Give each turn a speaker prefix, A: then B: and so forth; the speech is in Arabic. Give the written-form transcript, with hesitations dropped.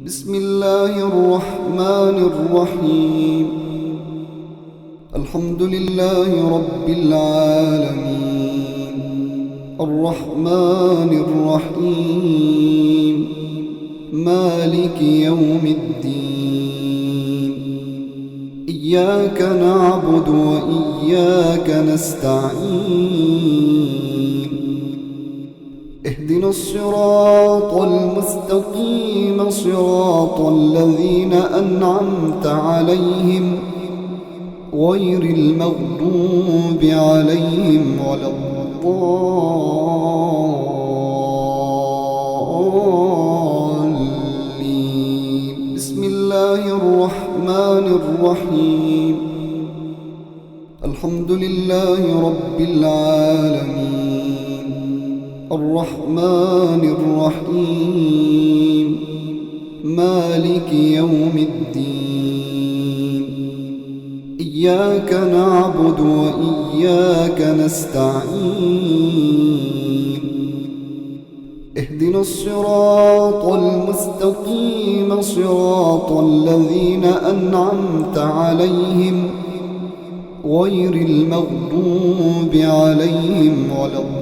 A: بسم الله الرحمن الرحيم. الحمد لله رب العالمين، الرحمن الرحيم، مالك يوم الدين. إياك نعبد وإياك نستعين. اهدنا الصراط المستقيم، صراط الذين أنعمت عليهم غير المغضوب عليهم ولا الضالين. بسم الله الرحمن الرحيم. الحمد لله رب العالمين، الرحمن الرحيم، مالك يوم الدين. إياك نعبد وإياك نستعين. اهدنا الصراط المستقيم، صراط الذين أنعمت عليهم غير المغضوب عليهم ولا الضالين.